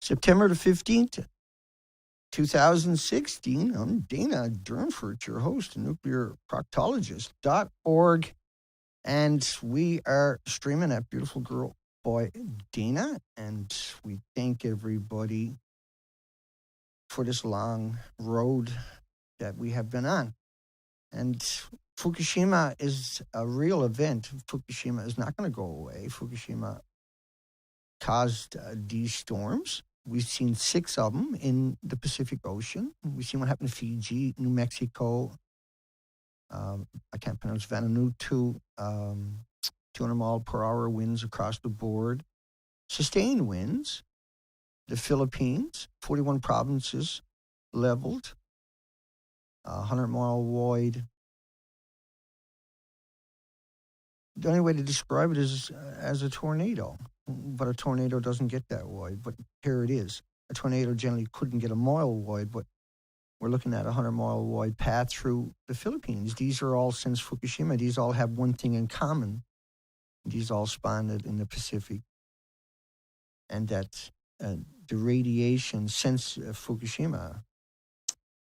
September the 15th, 2016. I'm Dana Durnford, your host, nuclearproctologist.org. And we are streaming at Beautiful Girl by Dana. And we thank everybody for this long road that we have been on. And Fukushima is a real event. Fukushima is not going to go away. Fukushima caused these storms. We've seen 6 of them in the Pacific Ocean. We've seen what happened to Fiji, New Mexico. I can't pronounce Vanuatu. 200 mile per hour winds across the board. Sustained winds. The Philippines, 41 provinces leveled. 100 mile wide. The only way to describe it is as a tornado. But a tornado doesn't get that wide. But here it is. A tornado generally couldn't get a mile wide, but we're looking at a 100-mile wide path through the Philippines. These are all since Fukushima. These all have one thing in common. These all spawned in the Pacific. And that the radiation since Fukushima.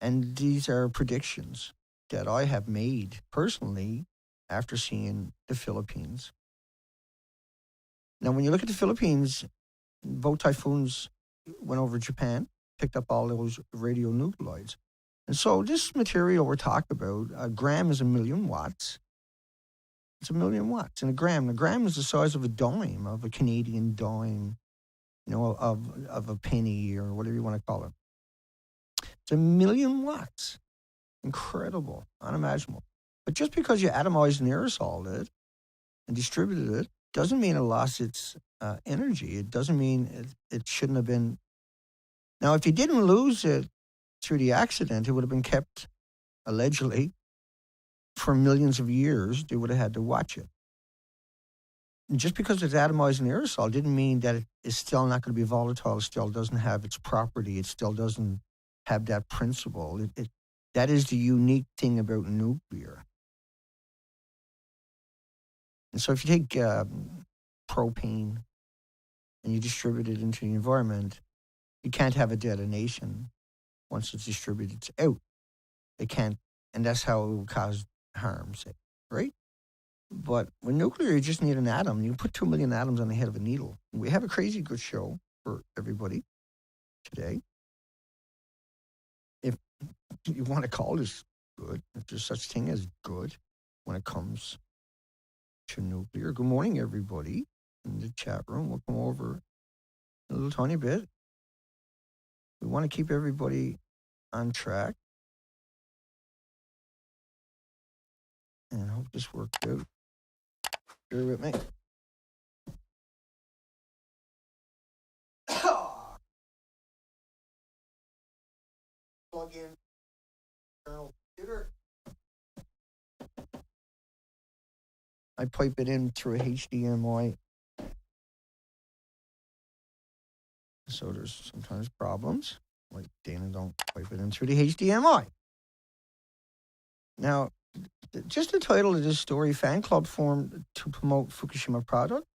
And these are predictions that I have made personally after seeing the Philippines. Now, when you look at the Philippines, both typhoons went over Japan, picked up all those radionuclides. And so this material we're talking about, a gram is 1,000,000 watts. It's 1,000,000 watts. And a gram is the size of a dime, of a Canadian dime, of a penny or whatever you want to call it. It's 1,000,000 watts. Incredible, unimaginable. But just because you atomized and aerosoled it and distributed it, doesn't mean it lost its energy. It doesn't mean it shouldn't have been. Now, if you didn't lose it through the accident, it would have been kept, allegedly, for millions of years. They would have had to watch it. And just because it's atomized and aerosol didn't mean that it is still not going to be volatile. It still doesn't have its property. It still doesn't have that principle. That is the unique thing about nuclear. And so if you take propane and you distribute it into the environment, you can't have a detonation. Once it's distributed, it's out. It can't, and that's how it will cause harm, say, right? But with nuclear, you just need an atom. You put 2 million atoms on the head of a needle. We have a crazy good show for everybody today. If you want to call this good, if there's such thing as good when it comes to nuclear. Good morning, everybody in the chat room. We'll come over a little tiny bit. We want to keep everybody on track. And I hope this works out. Bear with me. Plug in external computer. I pipe it in through a HDMI. So there's sometimes problems. Like Dana don't pipe it in through the HDMI. Now, just the title of this story, fan club formed to promote Fukushima product,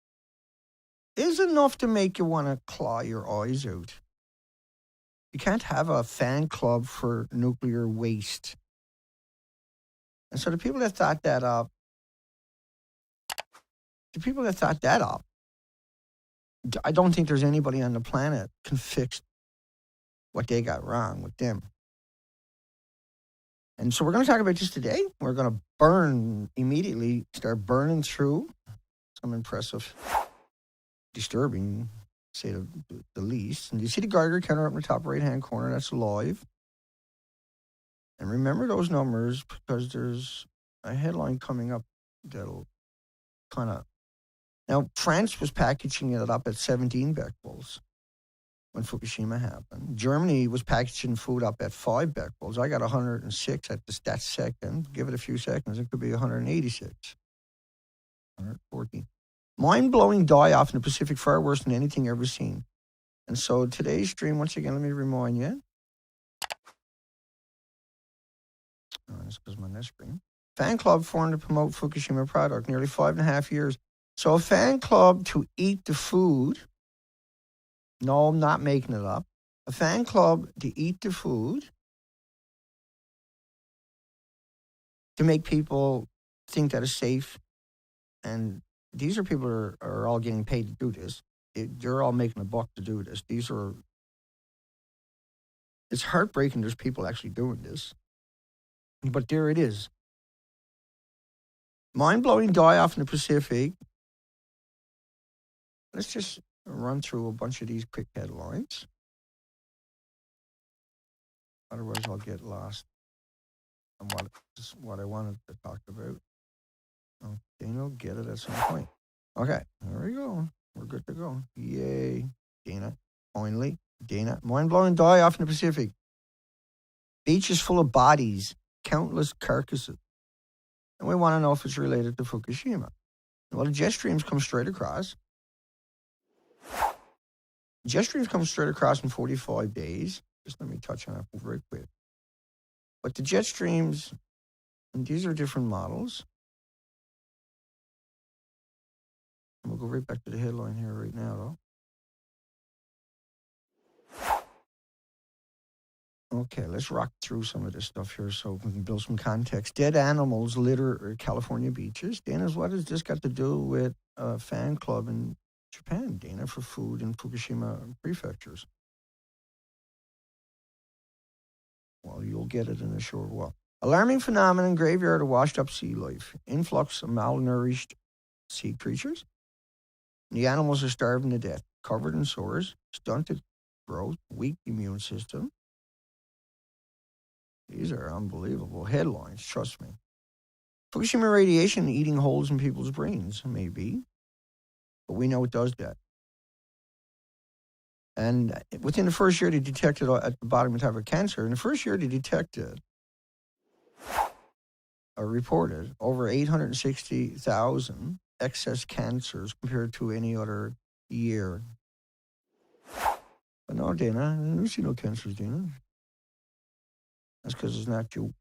is enough to make you want to claw your eyes out. You can't have a fan club for nuclear waste. And so the people that thought that up, I don't think there's anybody on the planet can fix what they got wrong with them. And so we're going to talk about this today. We're going to start burning through some impressive, disturbing, say the least. And you see the Geiger counter up in the top right-hand corner. That's live. And remember those numbers because there's a headline coming up that'll kind of... Now, France was packaging it up at 17 becquerels when Fukushima happened. Germany was packaging food up at 5 becquerels. I got 106 at that second. Give it a few seconds. It could be 186. 114. Mind-blowing die-off in the Pacific, far worse than anything ever seen. And so today's stream, once again, let me remind you. Oh, this goes my next screen. Fan club formed to promote Fukushima product, nearly 5.5 years. So a fan club to eat the food No, I'm not making it up. A fan club to eat the food to make people think that it's safe. And these are people who are all getting paid to do this. They're all making a buck to do this. It's heartbreaking there's people actually doing this. But there it is. Mind-blowing die-off in the Pacific. Let's just run through a bunch of these quick headlines. Otherwise, I'll get lost on what I wanted to talk about. Oh, Dana will get it at some point. Okay, there we go. We're good to go. Yay, Dana. Finally, Dana. Mind-blowing die-off in the Pacific. Beaches full of bodies, countless carcasses. And we want to know if it's related to Fukushima. Well, the jet streams come straight across. Jet streams come straight across in 45 days. Just let me touch on that very quick. But the jet streams, and these are different models. And we'll go right back to the headline here right now, though. Okay, let's rock through some of this stuff here so we can build some context. Dead animals litter California beaches. Dana, what has this got to do with a fan club in Japan, Dana, for food in Fukushima prefectures? Well, you'll get it in a short while. Alarming phenomenon, graveyard of washed-up sea life. Influx of malnourished sea creatures. The animals are starving to death, covered in sores, stunted growth, weak immune system. These are unbelievable headlines, trust me. Fukushima radiation eating holes in people's brains, maybe. But we know it does that. And within the first year, they detected at the bottom of the type of cancer. In the first year, they detected or reported over 860,000 excess cancers compared to any other year. But no, Dana, I don't see no cancers, Dana. That's because it's not you.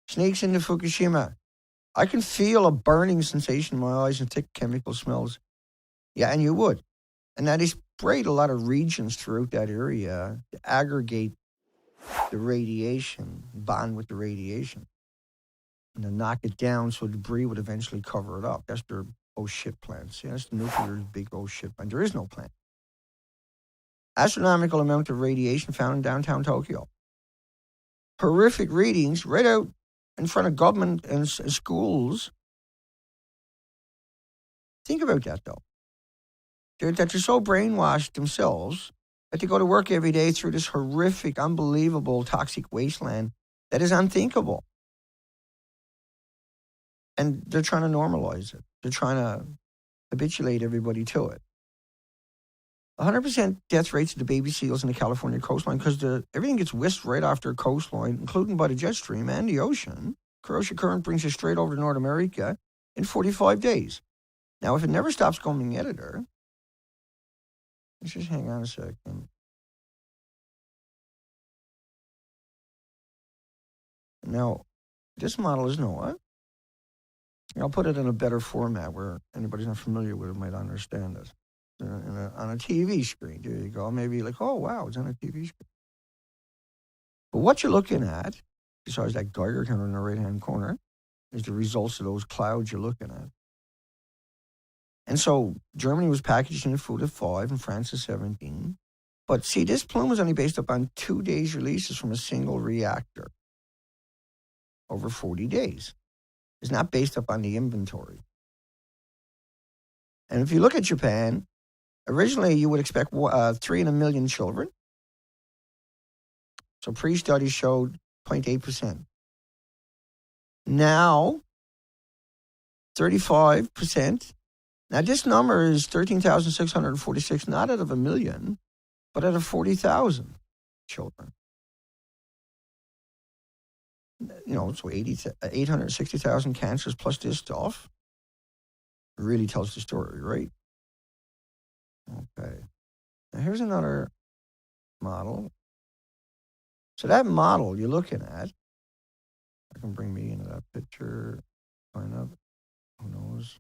Snakes into Fukushima. I can feel a burning sensation in my eyes and thick chemical smells. Yeah, and you would. And now they sprayed a lot of regions throughout that area to aggregate the radiation, bond with the radiation, and then knock it down so debris would eventually cover it up. That's their oh shit plan. See, that's the nuclear's big oh shit plan. There is no plan. Astronomical amount of radiation found in downtown Tokyo. Horrific readings right out in front of government and schools. Think about that, though. They're so brainwashed themselves that they go to work every day through this horrific, unbelievable, toxic wasteland that is unthinkable. And they're trying to normalize it. They're trying to habituate everybody to it. 100% death rates of the baby seals in the California coastline because everything gets whisked right off their coastline, including by the jet stream and the ocean. Kuroshio Current brings it straight over to North America in 45 days. Now, if it never stops going editor, let's just hang on a second. Now, this model is NOAA. I'll put it in a better format where anybody's not familiar with it might understand it. On a TV screen. There you go. Maybe like, oh, wow, it's on a TV screen. But what you're looking at, besides that Geiger counter in the right-hand corner, is the results of those clouds you're looking at. And so Germany was packaging the food at 5 and France at 17. But see, this plume was only based upon 2 days' releases from a single reactor over 40 days. It's not based upon the inventory. And if you look at Japan, originally you would expect 3 in a million children. So pre-study showed 0.8%. Now, 35%. Now, this number is 13,646, not out of a million, but out of 40,000 children. You know, so 860,000 cancers plus this stuff really tells the story, right? Okay. Now, here's another model. So that model you're looking at, I can bring me into that picture, find out, who knows?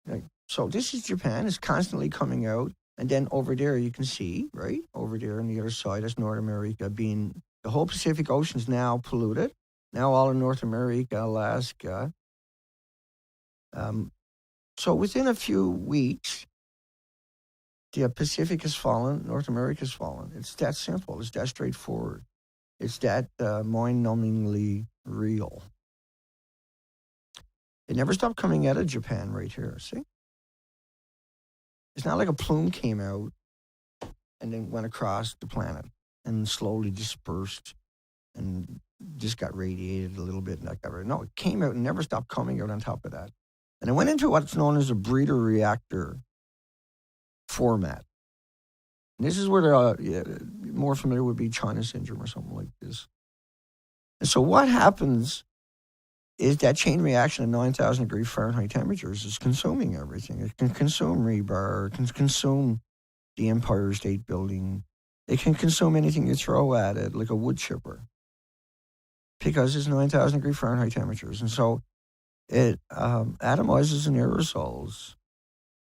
Right? So this is Japan. It's constantly coming out. And then over there, you can see, right? Over there on the other side, that's North America being, the whole Pacific Ocean is now polluted. Now all of North America, Alaska. So within a few weeks, the Pacific has fallen, North America has fallen. It's that simple. It's that straightforward. It's that mind-numbingly real. It never stopped coming out of Japan right here, see? It's not like a plume came out and then went across the planet and slowly dispersed and just got radiated a little bit and that got rid. No, it came out and never stopped coming out on top of that. And it went into what's known as a breeder reactor format. And this is where they're more familiar would be China syndrome or something like this. And so what happens is that chain reaction at 9,000 degree Fahrenheit temperatures is consuming everything. It can consume rebar, it can consume the Empire State Building. It can consume anything you throw at it, like a wood chipper, because it's 9,000 degree Fahrenheit temperatures. And so it atomizes and aerosols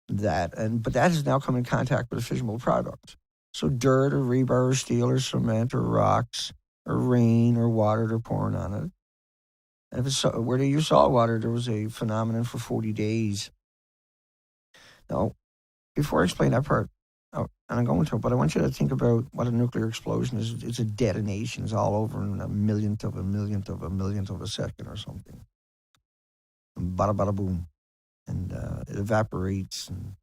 that, but that has now come in contact with a fissionable product. So dirt or rebar or steel or cement or rocks or rain or water they're pouring on it. And if it's where they use salt water, there was a phenomenon for 40 days. Now, before I explain that part, and I'm going to, but I want you to think about what a nuclear explosion is. It's a detonation. It's all over in a millionth of a second or something. And bada bada boom. And it evaporates and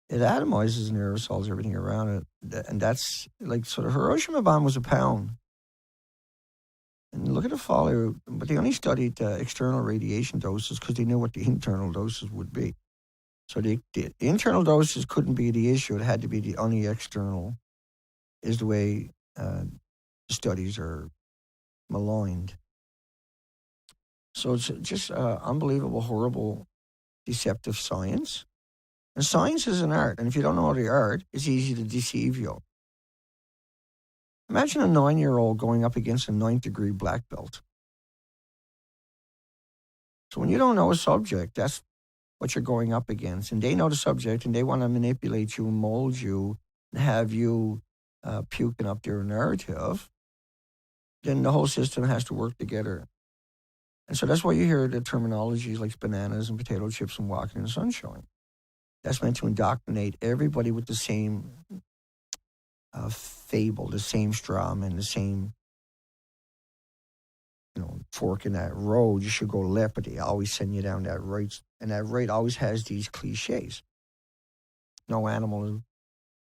it atomizes and aerosols everything around it. And that's like, so the Hiroshima bomb was a pound. And look at the fallout, but they only studied external radiation doses because they knew what the internal doses would be. So the internal doses couldn't be the issue. It had to be the only external, is the way the studies are maligned. So it's just unbelievable, horrible, deceptive science. And science is an art. And if you don't know the art, it's easy to deceive you. Imagine a 9-year-old going up against a 9th degree black belt. So when you don't know a subject, that's what you're going up against. And they know the subject and they want to manipulate you, mold you, and have you puking up their narrative. Then the whole system has to work together. And so that's why you hear the terminologies like bananas and potato chips and walking in the sunshine. That's meant to indoctrinate everybody with the same fable, the same straw man, the same, fork in that road. You should go left, but they always send you down that right. And that right always has these cliches. No animal,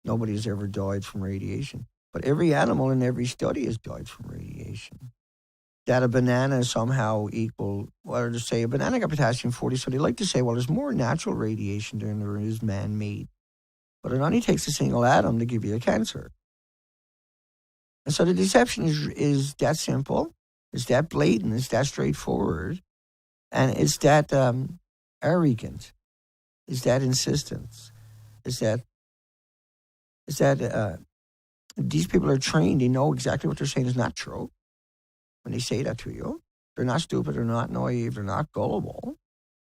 nobody has ever died from radiation. But every animal in every study has died from radiation. That a banana is somehow equal, or to say a banana got potassium-40, so they like to say, well, there's more natural radiation than there is man-made. But it only takes a single atom to give you a cancer. And so the deception is that simple, it's that blatant, it's that straightforward, and it's that arrogant, it's that insistence, it's that these people are trained, they know exactly what they're saying is not true. When they say that to you, they're not stupid, they're not naive, they're not gullible.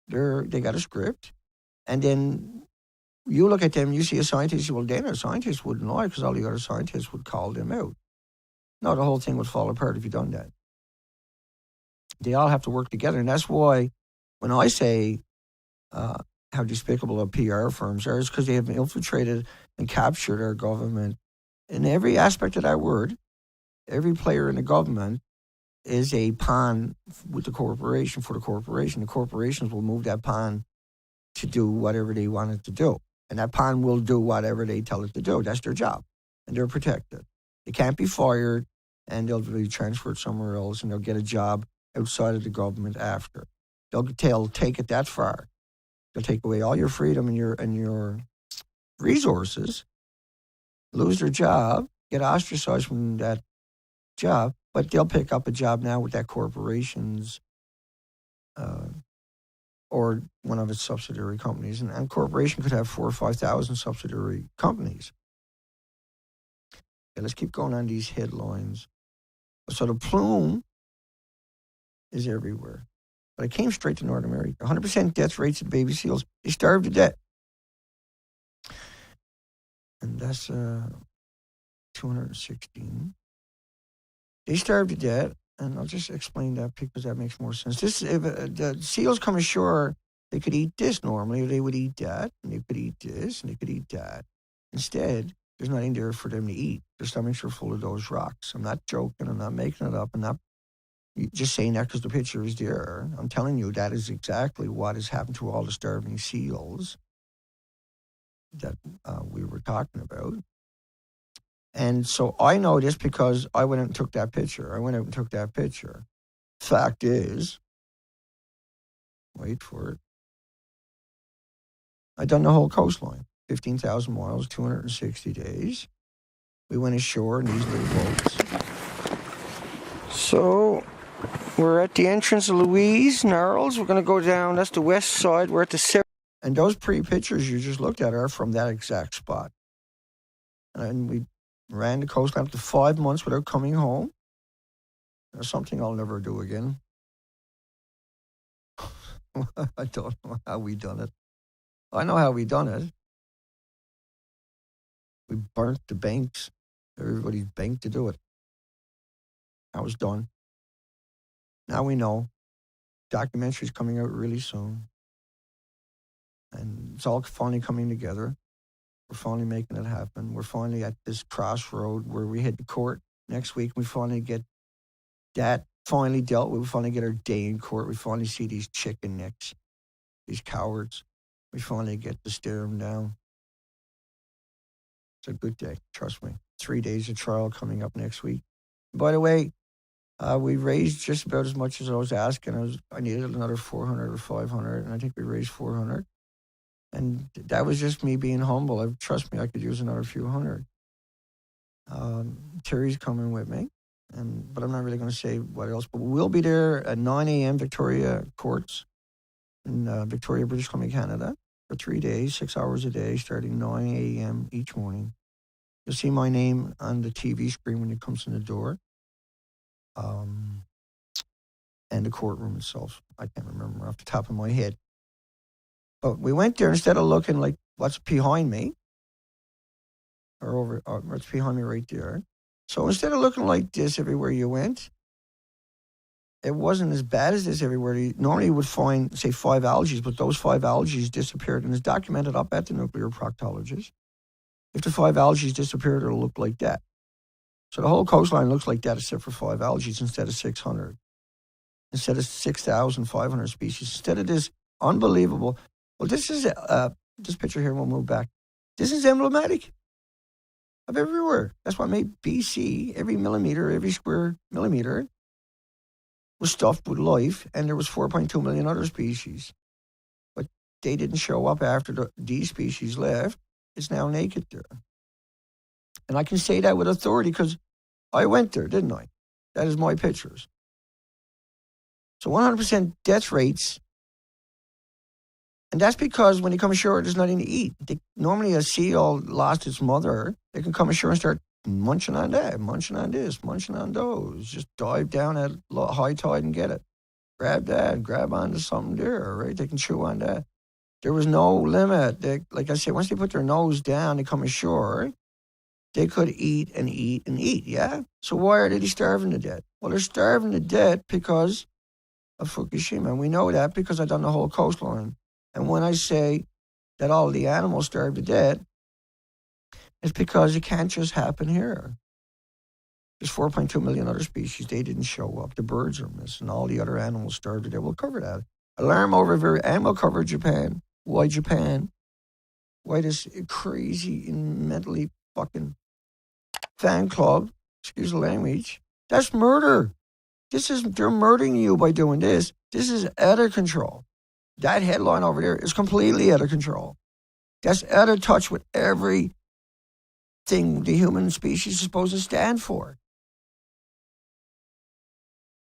They got a script. And then you look at them, you see a scientist, you say, well, Dana, a scientist wouldn't lie because all the other scientists would call them out. No, the whole thing would fall apart if you done that. They all have to work together. And that's why when I say how despicable PR firms are, it's because they have infiltrated and captured our government. In every aspect of that word, every player in the government is a pawn with the corporation for the corporation. The corporations will move that pawn to do whatever they want it to do. And that pawn will do whatever they tell it to do. That's their job. And they're protected. They can't be fired, and they'll be transferred somewhere else, and they'll get a job outside of the government after. They'll take it that far. They'll take away all your freedom and your resources, lose their job, get ostracized from that job, but they'll pick up a job now with that corporation's or one of its subsidiary companies. And corporation could have 4,000 or 5,000 subsidiary companies. Okay, let's keep going on these headlines. So the plume is everywhere. But it came straight to North America. 100% death rates of baby seals. They starved to death. And that's 216. They starved to death, and I'll just explain that because that makes more sense. If the seals come ashore, they could eat this normally, or they would eat that, and they could eat this, and they could eat that. Instead, there's nothing there for them to eat. Their stomachs are full of those rocks. I'm not joking. I'm not making it up. I'm not just saying that because the picture is there. I'm telling you that is exactly what has happened to all the starving seals that we were talking about. And so I know this because I went out and took that picture. Fact is, wait for it, I done the whole coastline, 15,000 miles, 260 days. We went ashore in these little boats. So we're at the entrance of Louise, Gnarls. We're going to go down, that's the west side. We're at the and those pre-pictures you just looked at are from that exact spot. And we ran the coastline up to 5 months without coming home. That's something I'll never do again. I don't know how we done it. I know how we done it. We burnt the banks. Everybody's banked to do it. That was done. Now we know. Documentary's coming out really soon. And it's all finally coming together. We're finally making it happen. We're finally at this crossroad where we hit the court next week. We finally get that finally dealt with. We finally get our day in court. We finally see these chicken necks, these cowards. We finally get to stare them down. It's a good day, trust me. 3 days of trial coming up next week. By the way, we raised just about as much as I was asking. I needed another 400 or 500, and I think we raised 400. And that was just me being humble. Trust me, I could use another few hundred. Terry's coming with me, but I'm not really going to say what else. But we'll be there at 9 a.m. Victoria Courts in Victoria, British Columbia, Canada, for 3 days, 6 hours a day, starting 9 a.m. each morning. You'll see my name on the TV screen when it comes in the door. And the courtroom itself. I can't remember off the top of my head. But we went there, instead of looking like what's behind me, or what's behind me right there. So instead of looking like this everywhere you went, it wasn't as bad as this everywhere. Normally you would find, say, 5 algae, but those 5 algae disappeared, and it's documented up at the nuclear proctologist. If the 5 algae disappeared, it'll look like that. So the whole coastline looks like that except for 5 algae instead of 600. Instead of 6,500 species. Instead of this unbelievable... Well, this is, this picture here, we'll move back. This is emblematic of everywhere. That's what made BC, every millimeter, every square millimeter was stuffed with life, and there was 4.2 million other species. But they didn't show up after these species left. It's now naked there. And I can say that with authority because I went there, didn't I? That is my pictures. So 100% death rates. And that's because when you come ashore, there's nothing to eat. Normally a seal lost its mother. They can come ashore and start munching on that, munching on this, munching on those. Just dive down at high tide and get it. Grab that, grab onto something there, right? They can chew on that. There was no limit. Like I said, once they put their nose down, they come ashore, they could eat and eat and eat, yeah? So why are they starving to death? Well, they're starving to death because of Fukushima. And we know that because I've done the whole coastline. And when I say that all the animals starved to death, it's because it can't just happen here. There's 4.2 million other species. They didn't show up. The birds are missing. All the other animals starved to death. We'll cover that. Alarm over, and we'll cover Japan. Why Japan? Why this crazy and mentally fucking fan club, excuse the language, that's murder. They're murdering you by doing this. This is out of control. That headline over there is completely out of control. That's out of touch with everything the human species is supposed to stand for.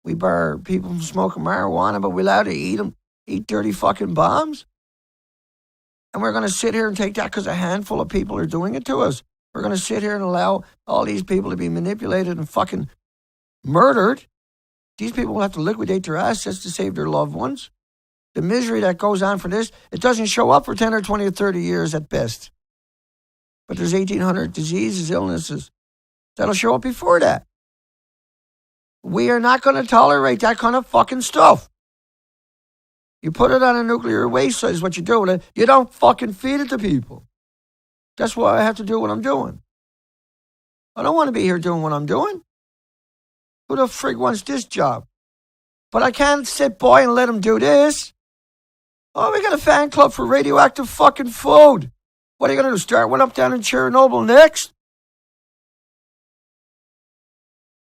We bar people from smoking marijuana, but we're allowed to eat dirty fucking bombs? And we're going to sit here and take that because a handful of people are doing it to us. We're going to sit here and allow all these people to be manipulated and fucking murdered. These people will have to liquidate their assets to save their loved ones. The misery that goes on for this, it doesn't show up for 10 or 20 or 30 years at best. But there's 1,800 diseases, illnesses that'll show up before that. We are not going to tolerate that kind of fucking stuff. You put it on a nuclear waste site is what you do with it. You don't fucking feed it to people. That's why I have to do what I'm doing. I don't want to be here doing what I'm doing. Who the frig wants this job? But I can't sit by and let them do this. Oh, we got a fan club for radioactive fucking food. What are you going to do, start one up down in Chernobyl next?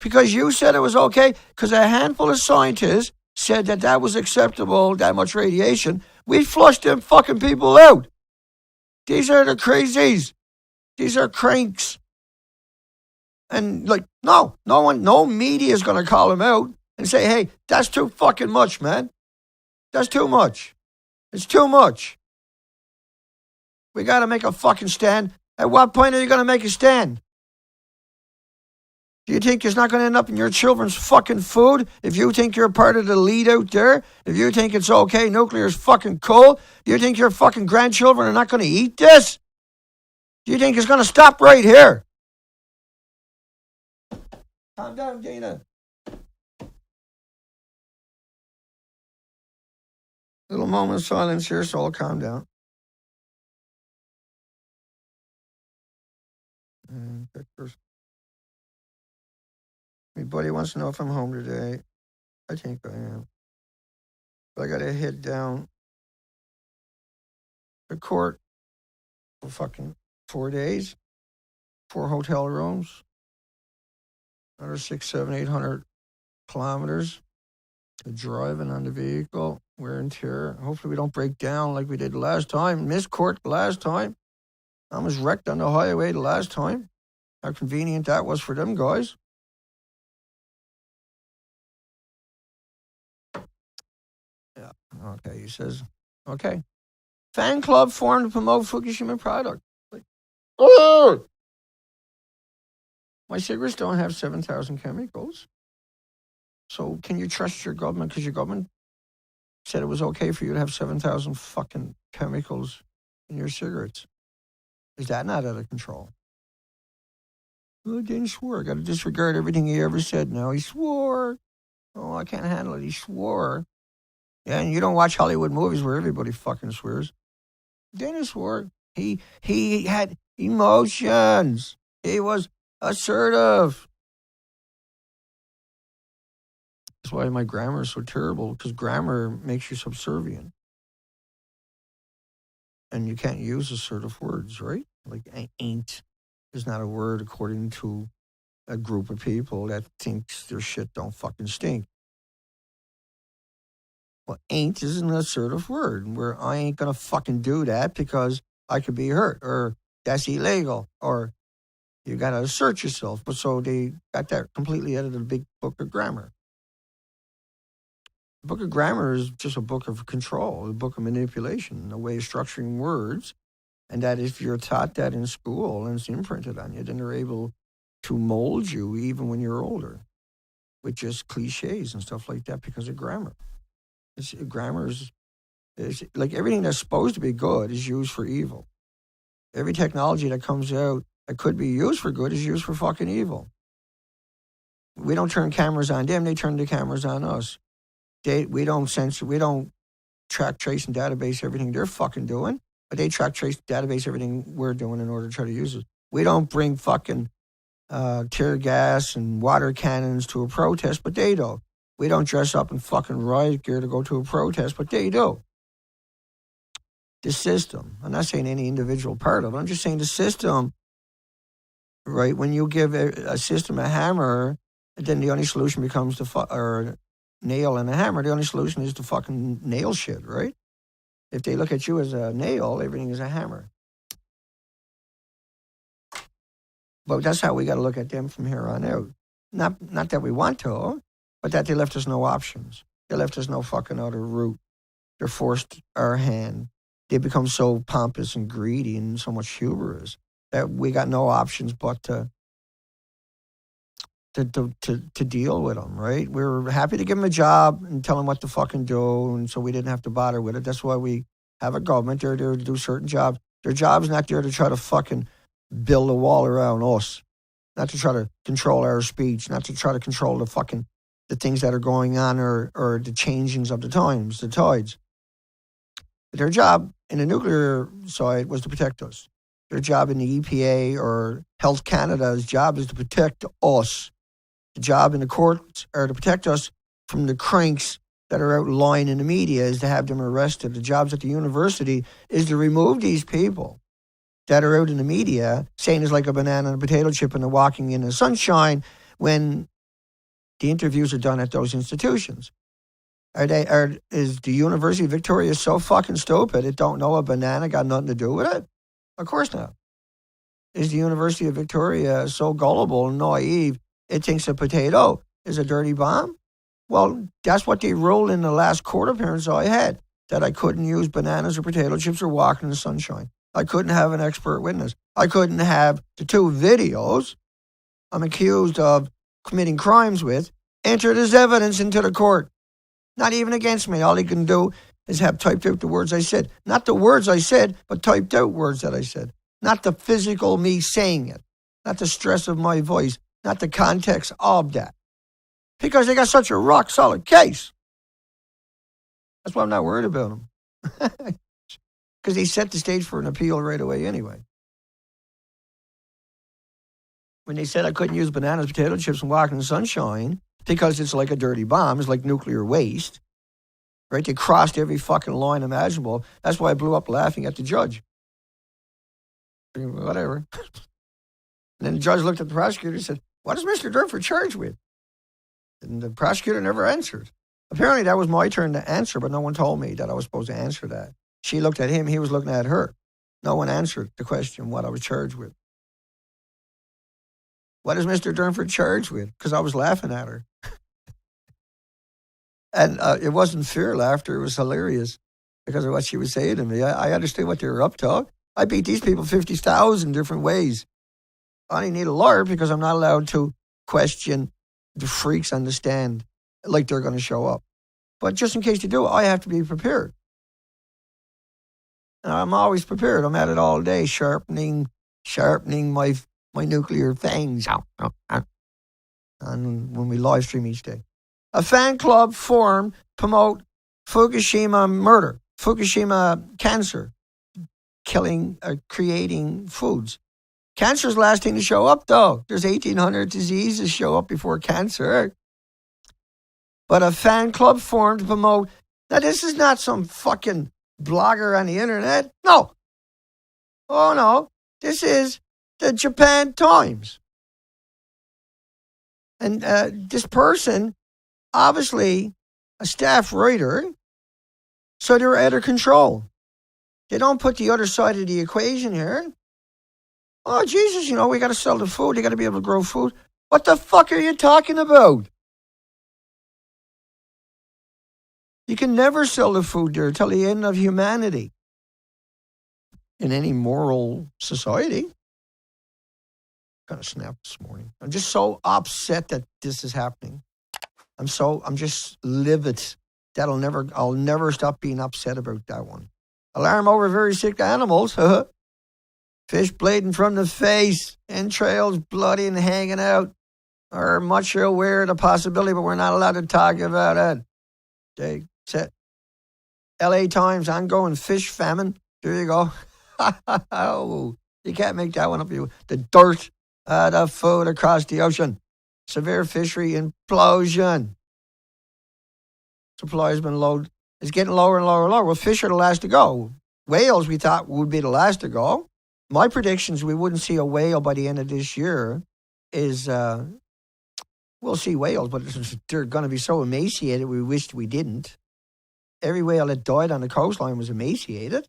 Because you said it was okay, because a handful of scientists said that that was acceptable, that much radiation. We flushed them fucking people out. These are the crazies. These are cranks. And like, no media is going to call them out and say, hey, that's too fucking much, man. That's too much. It's too much. We got to make a fucking stand. At what point are you going to make a stand? Do you think it's not going to end up in your children's fucking food? If you think you're part of the lead out there? If you think it's okay, nuclear is fucking cool? Do you think your fucking grandchildren are not going to eat this? Do you think it's going to stop right here? Calm down, Dana. Little moment of silence here, so I'll calm down. My buddy wants to know if I'm home today. I think I am. But I got to head down to court for fucking 4 days, 4 hotel rooms, another 600, 700, 800 kilometers of driving on the vehicle, wear and tear. Hopefully we don't break down like we did the last time. Missed court the last time. I was wrecked on the highway the last time. How convenient that was for them guys. Yeah, okay, he says, okay. Fan club formed to promote Fukushima product. Like, oh! My cigarettes don't have 7,000 chemicals. So can you trust your government? Because your government said it was okay for you to have 7,000 fucking chemicals in your cigarettes. Is that not out of control? Oh, Dane swore. I got to disregard everything he ever said now. He swore. Oh, I can't handle it. He swore. Yeah, and you don't watch Hollywood movies where everybody fucking swears. Dana swore. He had emotions. He was assertive. That's why my grammar is so terrible, because grammar makes you subservient. And you can't use assertive words, right? Like ain't is not a word according to a group of people that thinks their shit don't fucking stink. Well, ain't is an assertive word where I ain't going to fucking do that because I could be hurt, or that's illegal, or you got to assert yourself. But so they got that completely out of the big book of grammar. The book of grammar is just a book of control, a book of manipulation, a way of structuring words. And that if you're taught that in school and it's imprinted on you, then they're able to mold you even when you're older with just cliches and stuff like that because of grammar. Grammar is like everything that's supposed to be good is used for evil. Every technology that comes out that could be used for good is used for fucking evil. We don't turn cameras on them, they turn the cameras on us. We don't censor, we don't track, trace, and database everything they're fucking doing, but they track, trace, database everything we're doing in order to try to use it. We don't bring fucking tear gas and water cannons to a protest, but they do. We don't dress up in fucking riot gear to go to a protest, but they do. The system, I'm not saying any individual part of it, I'm just saying the system, right? When you give a system a hammer, then the only solution becomes or nail and a hammer. The only solution is to fucking nail shit, right? If they look at you as a nail, everything is a hammer. But that's how we got to look at them from here on out. Not that we want to, but that they left us no options. They left us no fucking other route. They're forced our hand. They become so pompous and greedy and so much hubris that we got no options but to to deal with them, right? We were happy to give them a job and tell them what to fucking do, and so we didn't have to bother with it. That's why we have a government. They're there to do certain jobs. Their job's not there to try to fucking build a wall around us, not to try to control our speech, not to try to control the things that are going on or the changings of the times, the tides. Their job in the nuclear side was to protect us. Their job in the EPA or Health Canada's job is to protect us. The job in the courts are to protect us from the cranks that are out lying in the media, is to have them arrested. The jobs at the university is to remove these people that are out in the media saying it's like a banana and a potato chip and they're walking in the sunshine when the interviews are done at those institutions. Is the University of Victoria so fucking stupid it don't know a banana got nothing to do with it? Of course not. Is the University of Victoria so gullible and naive it thinks a potato is a dirty bomb? Well, that's what they ruled in the last court appearance I had, that I couldn't use bananas or potato chips or walk in the sunshine. I couldn't have an expert witness. I couldn't have the 2 videos I'm accused of committing crimes with entered as evidence into the court. Not even against me. All he can do is have typed out the words I said. Not the words I said, but typed out words that I said. Not the physical me saying it. Not the stress of my voice. Not the context of that. Because they got such a rock-solid case. That's why I'm not worried about them. Because they set the stage for an appeal right away anyway. When they said I couldn't use bananas, potato chips, and walk in the sunshine because it's like a dirty bomb, it's like nuclear waste, right? They crossed every fucking line imaginable. That's why I blew up laughing at the judge. Whatever. And then the judge looked at the prosecutor and said, what is Mr. Durford charged with? And the prosecutor never answered. Apparently that was my turn to answer, but no one told me that I was supposed to answer that. She looked at him, he was looking at her. No one answered the question what I was charged with. What is Mr. Durford charged with? Because I was laughing at her. And it wasn't fear laughter, it was hilarious because of what she was saying to me. I understood what they were up to. I beat these people 50,000 different ways. I only need a lawyer because I'm not allowed to question the freaks on the stand like they're going to show up. But just in case they do, I have to be prepared. And I'm always prepared. I'm at it all day, sharpening my nuclear fangs. And when we live stream each day. A fan club formed to promote Fukushima murder, Fukushima cancer, creating foods. Cancer's the last thing to show up, though. There's 1,800 diseases show up before cancer. But a fan club formed to promote. Now, this is not some fucking blogger on the internet. No. Oh, no. This is the Japan Times. And this person, obviously a staff writer, so they're out of control. They don't put the other side of the equation here. Oh, Jesus, we got to sell the food. You got to be able to grow food. What the fuck are you talking about? You can never sell the food there till the end of humanity in any moral society. Kind of snapped this morning. I'm just so upset that this is happening. I'm just livid. I'll never stop being upset about that one. Alarm over very sick animals. Fish bleeding from the face, entrails bloody and hanging out. Are much aware of the possibility, but we're not allowed to talk about it. Okay, set. LA Times, ongoing fish famine. There you go. Oh, you can't make that one up. The dirt, the food across the ocean. Severe fishery implosion. Supply has been low. It's getting lower and lower and lower. Well, fish are the last to go. Whales, we thought, would be the last to go. My predictions, we wouldn't see a whale by the end of this year is, we'll see whales, but they're going to be so emaciated we wished we didn't. Every whale that died on the coastline was emaciated.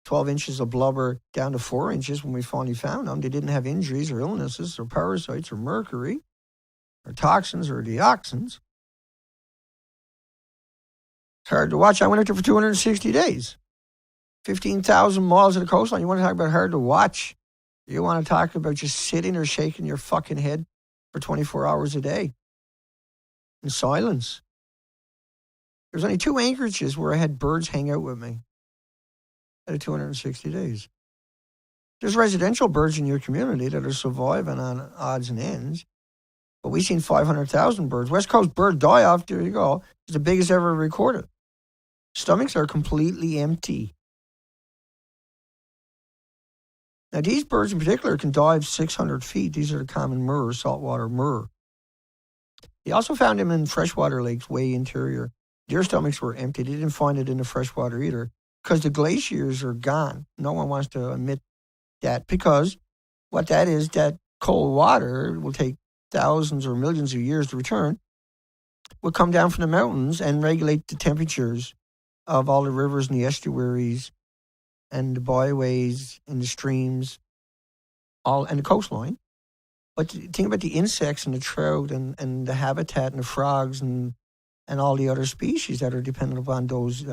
12 inches of blubber down to 4 inches when we finally found them. They didn't have injuries or illnesses or parasites or mercury or toxins or dioxins. It's hard to watch. I went out there for 260 days. 15,000 miles of the coastline. You want to talk about hard to watch? You want to talk about just sitting or shaking your fucking head for 24 hours a day in silence. There's only 2 anchorages where I had birds hang out with me out of 260 days. There's residential birds in your community that are surviving on odds and ends, but we've seen 500,000 birds. West Coast bird die-off, there you go, is the biggest ever recorded. Stomachs are completely empty. Now, these birds in particular can dive 600 feet. These are the common murre, saltwater murre. They also found them in freshwater lakes way interior. Their stomachs were empty. They didn't find it in the freshwater either because the glaciers are gone. No one wants to admit that because what that is, that cold water will take thousands or millions of years to return, will come down from the mountains and regulate the temperatures of all the rivers and the estuaries and the byways and the streams, and the coastline. But think about the insects and the trout and the habitat and the frogs and all the other species that are dependent upon those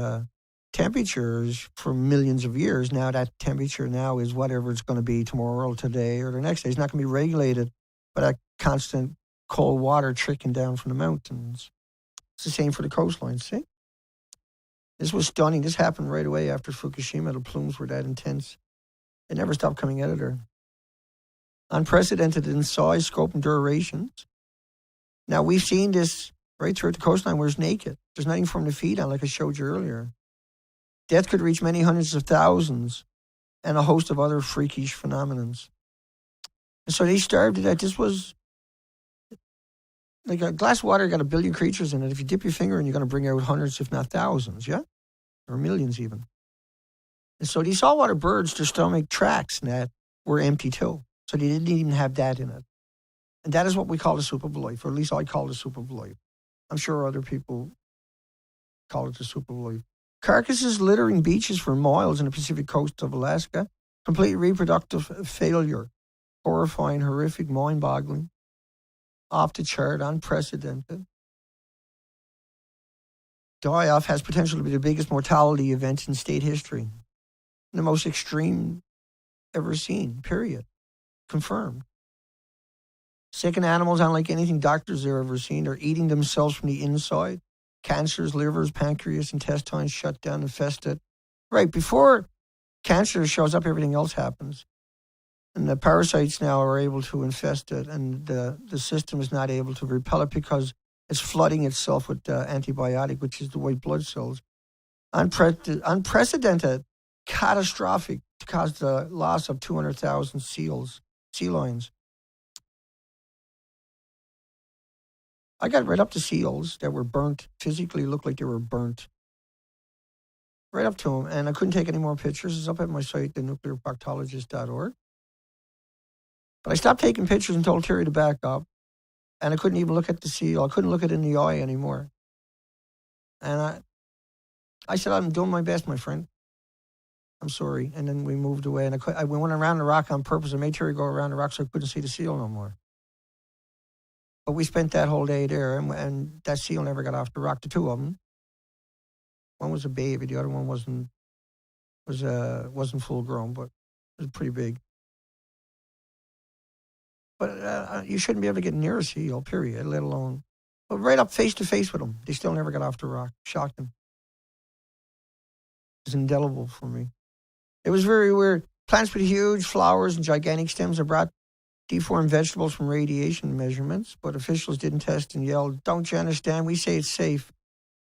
temperatures for millions of years. Now that temperature now is whatever it's going to be tomorrow or today or the next day. It's not going to be regulated by that constant cold water trickling down from the mountains. It's the same for the coastline, see? This was stunning. This happened right away after Fukushima. The plumes were that intense. It never stopped coming out of there. Unprecedented in size, scope, and durations. Now, we've seen this right throughout the coastline where it's naked. There's nothing for them to feed on, like I showed you earlier. Death could reach many hundreds of thousands and a host of other freakish phenomenons. And so they starved to death. This was like a glass of water got 1 billion creatures in it. If you dip your finger in, you're going to bring out hundreds, if not thousands, yeah? Or millions even. And so these saltwater birds, their stomach tracts net were empty too. So they didn't even have that in it. And that is what we call the soup of life, or at least I call it the soup of life. I'm sure other people call it the soup of life. Carcasses littering beaches for miles in the Pacific coast of Alaska. Complete reproductive failure. Horrifying, horrific, mind-boggling. Off the chart, unprecedented. Die-off has potential to be the biggest mortality event in state history. The most extreme ever seen, period. Confirmed. Sickened animals, unlike anything doctors have ever seen, are eating themselves from the inside. Cancers, livers, pancreas, intestines shut down, infested. Right, before cancer shows up, everything else happens. And the parasites now are able to infest it, and the system is not able to repel it because it's flooding itself with antibiotic, which is the white blood cells. Unprecedented, catastrophic, to cause the loss of 200,000 sea lions. I got right up to seals that were burnt, physically looked like they were burnt. Right up to them, and I couldn't take any more pictures. It's up at my site, thenuclearproctologist.org. But I stopped taking pictures and told Terry to back up, and I couldn't even look at the seal. I couldn't look it in the eye anymore. And I said, I'm doing my best, my friend. I'm sorry. And then we moved away, and we went around the rock on purpose. I made Terry go around the rock so I couldn't see the seal no more. But we spent that whole day there, and that seal never got off the rock. The two of them. One was a baby. The other one wasn't full grown, but it was pretty big. But you shouldn't be able to get near a seal, period, let alone. But right up face to face with them, they still never got off the rock. Shocking. It was indelible for me. It was very weird. Plants with huge flowers and gigantic stems have brought deformed vegetables from radiation measurements, but officials didn't test and yelled, "Don't you understand? We say it's safe."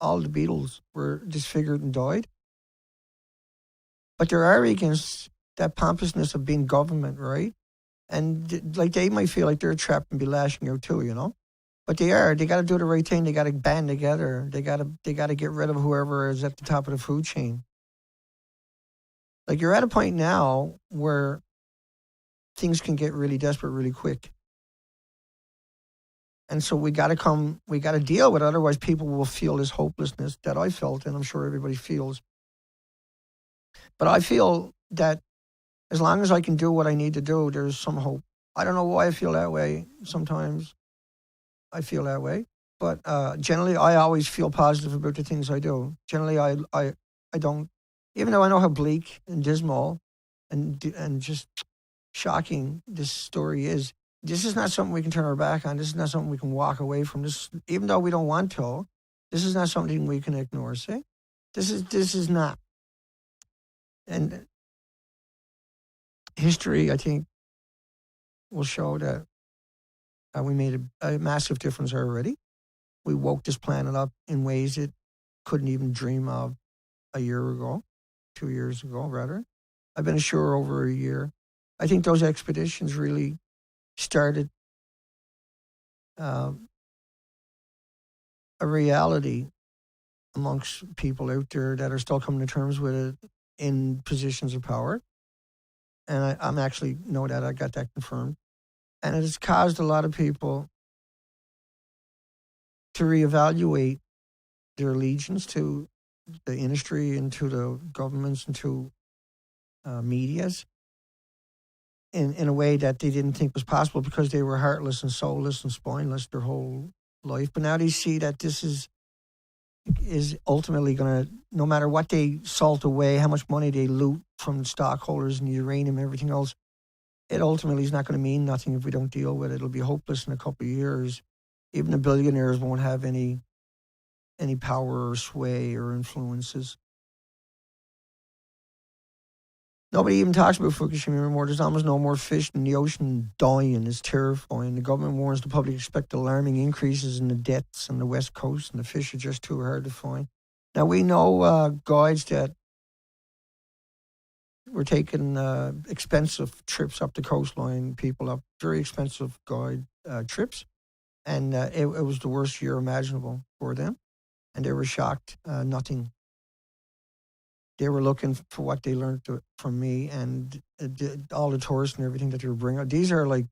All the beetles were disfigured and died. But their arrogance, that pompousness of being government, right? And like they might feel like they're trapped and be lashing out too, you know? But they are. They got to do the right thing. They got to band together. They got to get rid of whoever is at the top of the food chain. Like you're at a point now where things can get really desperate really quick. And so we got to deal with it. Otherwise people will feel this hopelessness that I felt, and I'm sure everybody feels. But I feel that as long as I can do what I need to do, there's some hope. I don't know why I feel that way. Sometimes I feel that way. But generally, I always feel positive about the things I do. Generally, I don't, even though I know how bleak and dismal and just shocking this story is, This is not something we can turn our back on. This is not something we can walk away from. This, even though we don't want to, this is not something we can ignore. See, this is not. And history, I think, will show that we made a massive difference already. We woke this planet up in ways it couldn't even dream of a year ago, 2 years ago, rather. I've been ashore over a year. I think those expeditions really started a reality amongst people out there that are still coming to terms with it in positions of power. And I'm actually know that I got that confirmed. And it has caused a lot of people to reevaluate their allegiance to the industry and to the governments and to medias in a way that they didn't think was possible because they were heartless and soulless and spineless their whole life. But now they see that this is ultimately going to, no matter what they salt away, how much money they loot from the stockholders and the uranium and everything else, it ultimately is not going to mean nothing if we don't deal with it. It'll be hopeless in a couple of years. Even the billionaires won't have any power or sway or influences. Nobody even talks about Fukushima anymore. There's almost no more fish in the ocean dying. It's terrifying. The government warns the public expect alarming increases in the deaths on the West Coast, and the fish are just too hard to find. Now, we know guides that were taking expensive trips up the coastline, people up, very expensive guide trips, and it was the worst year imaginable for them, and they were shocked. Nothing. They were looking for what they learned from me and all the tourists and everything that they were bringing. These are like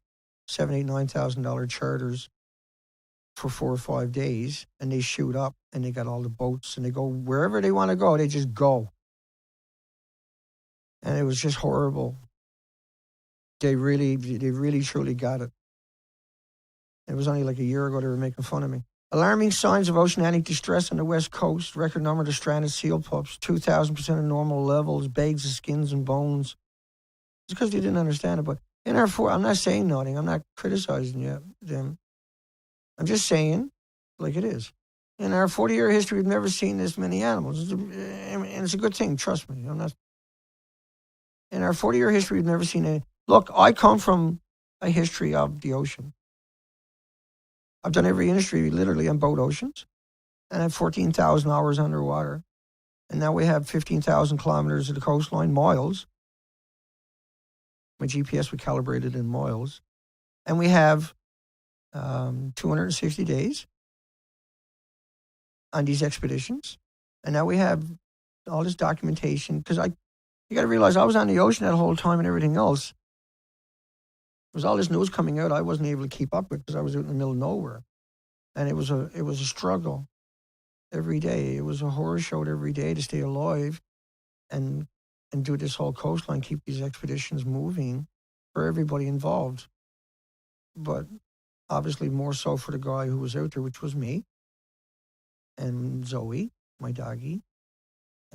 $7,000, $8,000, $9,000 charters for 4 or 5 days, and they shoot up and they got all the boats and they go wherever they want to go. They just go, and it was just horrible. They really truly got it. It was only like a year ago they were making fun of me. Alarming signs of oceanic distress on the West Coast. Record number of stranded seal pups. 2,000% of normal levels. Bags of skins and bones. It's because they didn't understand it. But in our I'm not saying nothing. I'm not criticizing them. I'm just saying, like it is. In our 40-year history, we've never seen this many animals, and it's a good thing. Trust me. I'm not. In our 40-year history, we've never seen any. Look, I come from a history of the ocean. I've done every industry literally on boat oceans, and I have 14,000 hours underwater. And now we have 15,000 kilometers of the coastline, miles. My GPS we calibrated in miles. And we have 260 days on these expeditions. And now we have all this documentation, because you got to realize I was on the ocean that whole time and everything else. There was all this news coming out I wasn't able to keep up with because I was out in the middle of nowhere. And it was a struggle every day. It was a horror show every day to stay alive and do this whole coastline, keep these expeditions moving for everybody involved. But obviously more so for the guy who was out there, which was me and Zoe, my doggie.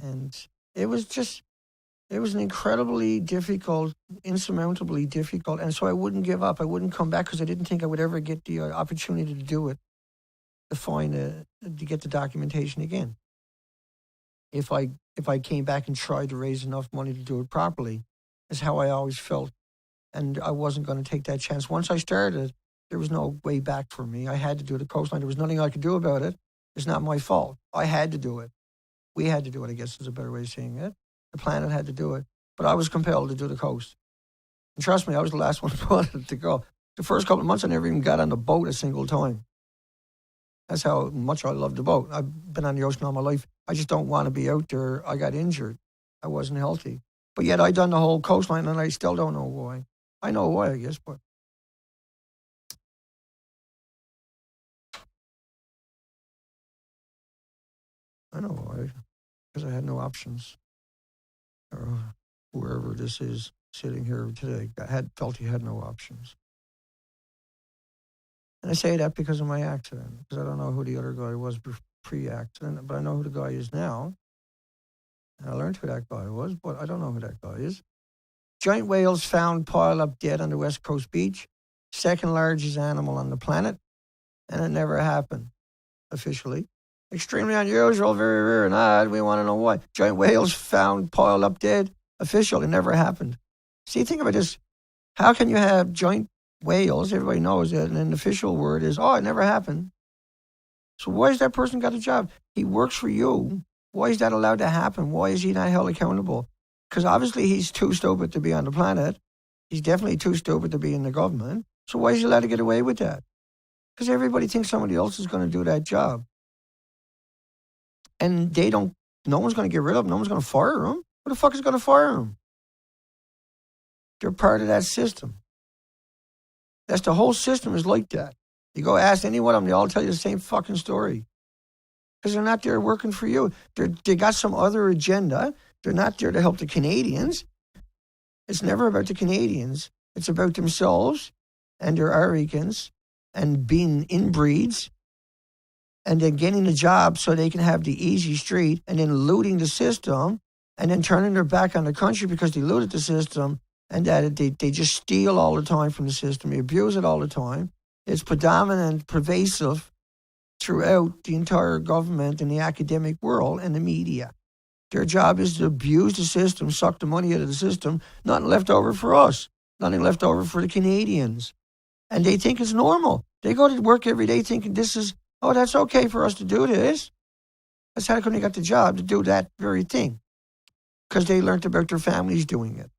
And it was an incredibly difficult, insurmountably difficult. And so I wouldn't give up. I wouldn't come back because I didn't think I would ever get the opportunity to do it, to get the documentation again. If I came back and tried to raise enough money to do it properly, is how I always felt. And I wasn't going to take that chance. Once I started, there was no way back for me. I had to do the coastline. There was nothing I could do about it. It's not my fault. I had to do it. We had to do it, I guess is a better way of saying it. The planet had to do it. But I was compelled to do the coast. And trust me, I was the last one who wanted to go. The first couple of months, I never even got on the boat a single time. That's how much I love the boat. I've been on the ocean all my life. I just don't want to be out there. I got injured. I wasn't healthy. But yet I done the whole coastline, and I still don't know why. I know why, I guess, but I know why. Because I had no options. Or whoever this is sitting here today felt he had no options. And I say that because of my accident, because I don't know who the other guy was pre-accident, but I know who the guy is now. And I learned who that guy was, but I don't know who that guy is. Giant whales found pile up dead on the West Coast beach. second largest animal on the planet, and it never happened officially. Extremely unusual, very rare and odd. We want to know why. Giant whales found piled up dead. Official, it never happened. See, think about this. How can you have giant whales? Everybody knows it, and an official word is, oh, it never happened. So why has that person got a job? He works for you. Why is that allowed to happen? Why is he not held accountable? Because obviously he's too stupid to be on the planet. He's definitely too stupid to be in the government. So why is he allowed to get away with that? Because everybody thinks somebody else is going to do that job. And no one's going to get rid of him. No one's going to fire him. Who the fuck is going to fire him? They're part of that system. That's the whole system is like that. You go ask any one of them, they all tell you the same fucking story. Because they're not there working for you. They got some other agenda. They're not there to help the Canadians. It's never about the Canadians. It's about themselves and their arrogance and being inbreeds and then getting a job so they can have the easy street and then looting the system and then turning their back on the country because they looted the system and that they just steal all the time from the system. They abuse it all the time. It's predominant, pervasive throughout the entire government and the academic world and the media. Their job is to abuse the system, suck the money out of the system, nothing left over for us, nothing left over for the Canadians. And they think it's normal. They go to work every day thinking that's okay for us to do this. That's how come they got the job to do that very thing. Because they learned about their families doing it.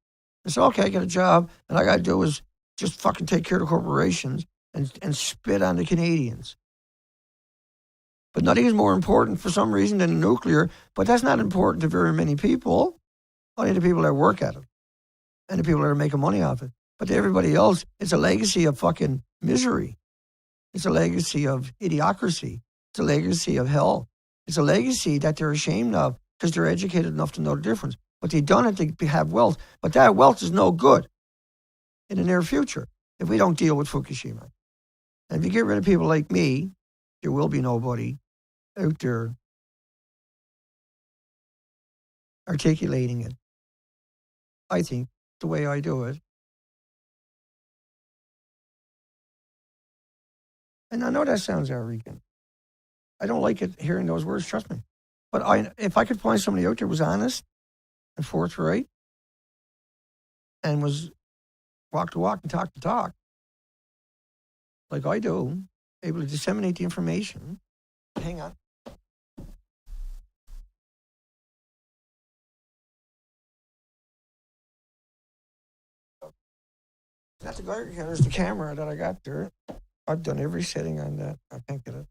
It's okay, I got a job, and all I got to do is just fucking take care of the corporations and spit on the Canadians. But nothing is more important for some reason than nuclear, but that's not important to very many people. Only the people that work at it and the people that are making money off it. But to everybody else, it's a legacy of fucking misery. It's a legacy of idiocracy. It's a legacy of hell. It's a legacy that they're ashamed of because they're educated enough to know the difference. But they've done it to have wealth. But that wealth is no good in the near future if we don't deal with Fukushima. And if you get rid of people like me, there will be nobody out there articulating it. I think the way I do it. And I know that sounds arrogant. I don't like it hearing those words, trust me. But if I could find somebody out there who was honest and forthright and was walk to walk and talk to talk, like I do, able to disseminate the information. Hang on. Not the Geiger counter, it's the camera that I got there. I've done every setting on that. I can't get it.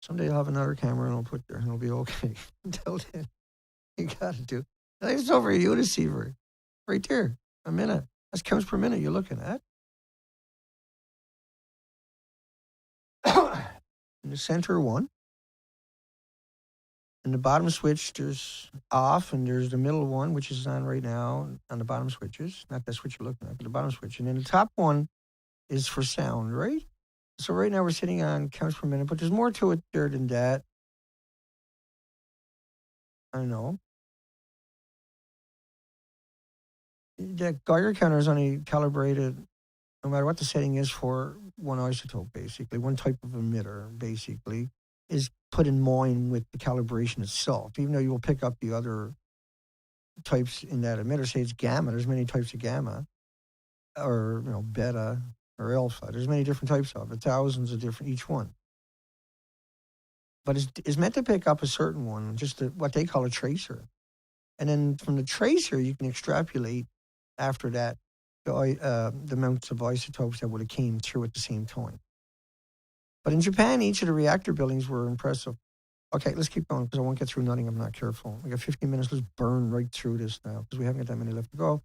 Someday I'll have another camera and I'll put there and it'll be okay. Until then, you got to do. It's over a uniceiver. Right there. A minute. That's counts per minute you're looking at. In the center one. In the bottom switch, there's off, and there's the middle one, which is on right now on the bottom switches. Not that switch you're looking at, but the bottom switch. And then the top one is for sound, right? So right now we're sitting on counts per minute, but there's more to it there than that. I know. The Geiger counter is only calibrated, no matter what the setting is, for one isotope, basically. One type of emitter, basically, is put in mind with the calibration itself, even though you will pick up the other types in that emitter. Say it's gamma. There's many types of gamma, or beta, or alpha. There's many different types of it, thousands of different, each one. But it's meant to pick up a certain one, just what they call a tracer. And then from the tracer, you can extrapolate after that the amounts of isotopes that would have came through at the same time. But in Japan, each of the reactor buildings were impressive. Okay, let's keep going because I won't get through nothing. I'm not careful. We got 15 minutes. Let's burn right through this now because we haven't got that many left to go.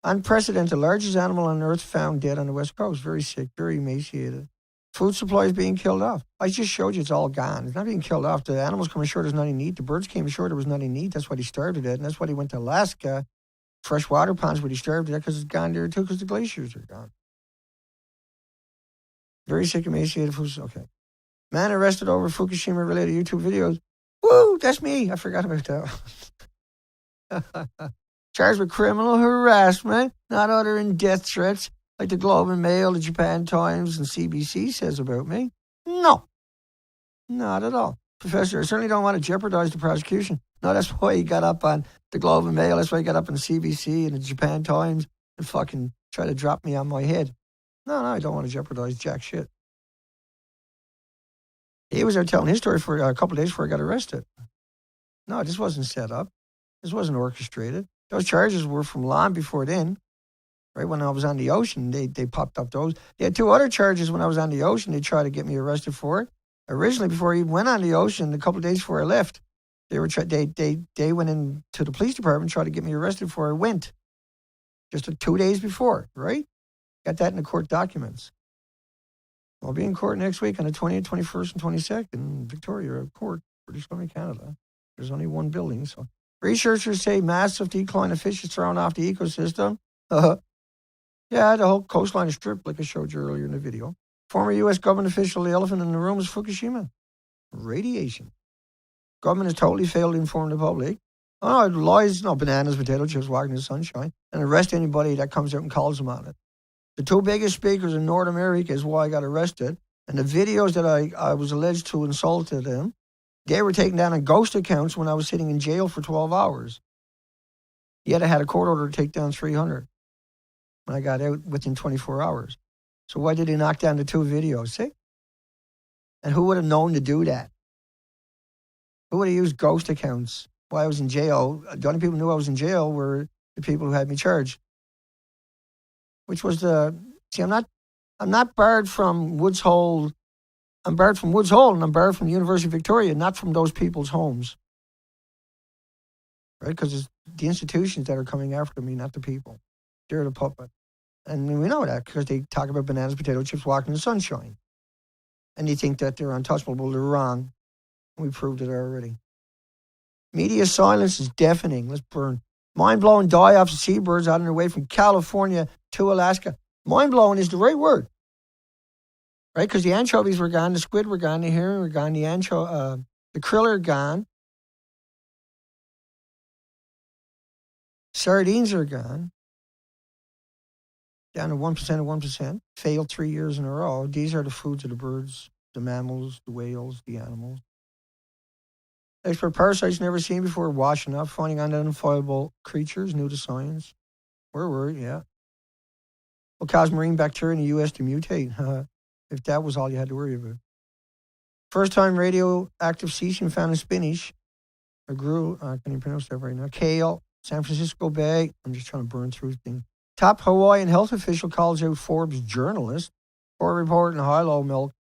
Unprecedented. Largest animal on Earth found dead on the West Coast. Very sick, very emaciated. Food supply is being killed off. I just showed you it's all gone. It's not being killed off. The animals come ashore, there's nothing to eat. The birds came ashore, there was nothing to eat. That's why he starved to death. And that's why he went to Alaska, freshwater ponds, where he starved to death because it's gone there too because the glaciers are gone. Very sick, emaciated. Okay. Man arrested over Fukushima-related YouTube videos. Woo, that's me. I forgot about that. Charged with criminal harassment, not uttering death threats like the Globe and Mail, the Japan Times, and CBC says about me. No, not at all. Professor, I certainly don't want to jeopardize the prosecution. No, that's why he got up on the Globe and Mail. That's why he got up on the CBC and the Japan Times and fucking try to drop me on my head. No, I don't want to jeopardize jack shit. He was there telling his story for a couple of days before I got arrested. No, this wasn't set up. This wasn't orchestrated. Those charges were from long before then. Right when I was on the ocean, they popped up those. They had two other charges when I was on the ocean. They tried to get me arrested for it. Originally, before I even went on the ocean, a couple of days before I left, they went into the police department, tried to get me arrested before I went. Just 2 days before, right? Got that in the court documents. I'll be in court next week on the 20th, 21st, and 22nd in Victoria Court, British Columbia, Canada. There's only one building, so researchers say massive decline of fish is thrown off the ecosystem. Yeah, the whole coastline is stripped, like I showed you earlier in the video. Former U.S. government official, the elephant in the room is Fukushima. Radiation. Government has totally failed to inform the public. Oh, no, lies, no, bananas, potato chips, walking in the sunshine, and arrest anybody that comes out and calls them on it. The two biggest speakers in North America is why I got arrested, and the videos that I was alleged to insulted them, they were taken down on ghost accounts when I was sitting in jail for 12 hours. Yet I had a court order to take down 300 when I got out within 24 hours. So why did they knock down the two videos? See? And who would have known to do that? Who would have used ghost accounts while I was in jail? The only people who knew I was in jail were the people who had me charged. Which was I'm not barred from Woods Hole. I'm barred from Woods Hole, and I'm barred from the University of Victoria, not from those people's homes. Right? Because it's the institutions that are coming after me, not the people. They're the puppet. And we know that because they talk about bananas, potato chips, walking in the sunshine. And they think that they're untouchable. Well, they're wrong. We proved it already. Media silence is deafening. Let's burn. Mind-blowing die-offs of seabirds out on their way from California to Alaska. Mind-blowing is the right word. Right? Because the anchovies were gone, the squid were gone, the herring were gone, the krill are gone. Sardines are gone. Down to 1% of 1%. Failed 3 years in a row. These are the foods of the birds, the mammals, the whales, the animals. Expert parasites never seen before washing up, finding unidentifiable creatures new to science. Where were we? Yeah. Will cause marine bacteria in the U.S. to mutate. If that was all you had to worry about. First time radioactive cesium found in spinach. I can't even pronounce that right now. Kale, San Francisco Bay. I'm just trying to burn through things. Top Hawaiian health official calls out Forbes journalist for reporting high-low milk.